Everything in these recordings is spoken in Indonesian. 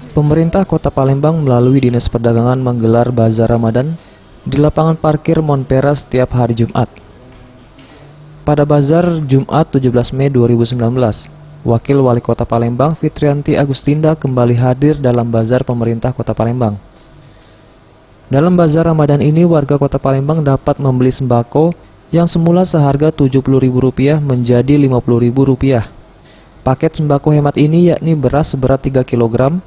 Pemerintah Kota Palembang melalui Dinas Perdagangan menggelar Bazar Ramadan di lapangan parkir Monpera setiap hari Jumat. Pada Bazar Jumat 17 Mei 2019, Wakil Wali Kota Palembang Fitrianti Agustinda kembali hadir dalam Bazar Pemerintah Kota Palembang. Dalam Bazar Ramadan ini, warga Kota Palembang dapat membeli sembako yang semula seharga Rp70.000 menjadi Rp50.000. Paket sembako hemat ini yakni beras seberat 3 kg,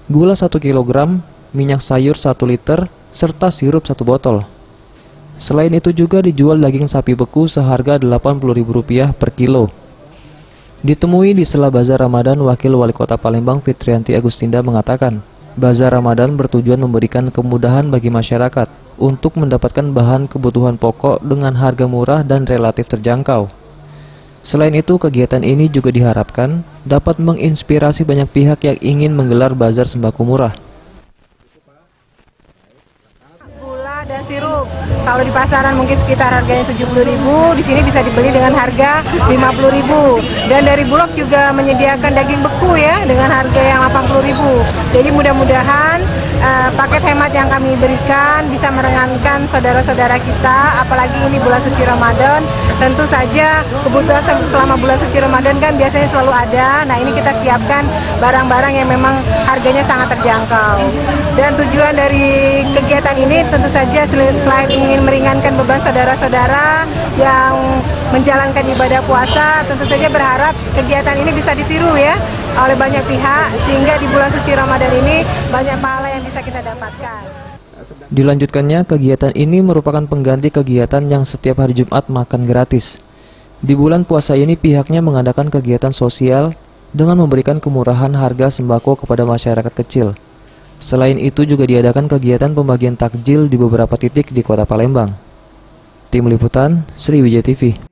gula 1 kg, minyak sayur 1 liter, serta sirup 1 botol. Selain itu juga dijual daging sapi beku seharga Rp80.000 per kilo. Ditemui di sela Bazar Ramadan, Wakil Wali Kota Palembang Fitrianti Agustinda mengatakan, Bazar Ramadan bertujuan memberikan kemudahan bagi masyarakat untuk mendapatkan bahan kebutuhan pokok dengan harga murah dan relatif terjangkau. Selain itu, kegiatan ini juga diharapkan dapat menginspirasi banyak pihak yang ingin menggelar bazar sembako murah. Gula dan sirup, kalau di pasaran mungkin sekitar harganya Rp70.000, di sini bisa dibeli dengan harga Rp50.000. Dan dari Bulog juga menyediakan daging beku ya dengan harga yang Rp80.000. Jadi mudah-mudahan paket hemat yang kami berikan bisa meringankan saudara-saudara kita, apalagi ini bulan suci Ramadan. Tentu saja kebutuhan selama bulan suci Ramadan kan biasanya selalu ada. Nah, ini kita siapkan barang-barang yang memang harganya sangat terjangkau. Dan tujuan dari kegiatan ini tentu saja selain ingin meringankan beban saudara-saudara yang menjalankan ibadah puasa, tentu saja berharap kegiatan ini bisa ditiru ya oleh banyak pihak, sehingga di bulan suci Ramadan ini banyak pahala yang bisa kita dapatkan. Dilanjutkannya, kegiatan ini merupakan pengganti kegiatan yang setiap hari Jumat makan gratis. Di bulan puasa ini pihaknya mengadakan kegiatan sosial dengan memberikan kemurahan harga sembako kepada masyarakat kecil. Selain itu juga diadakan kegiatan pembagian takjil di beberapa titik di Kota Palembang. Tim Liputan, Sriwijaya TV.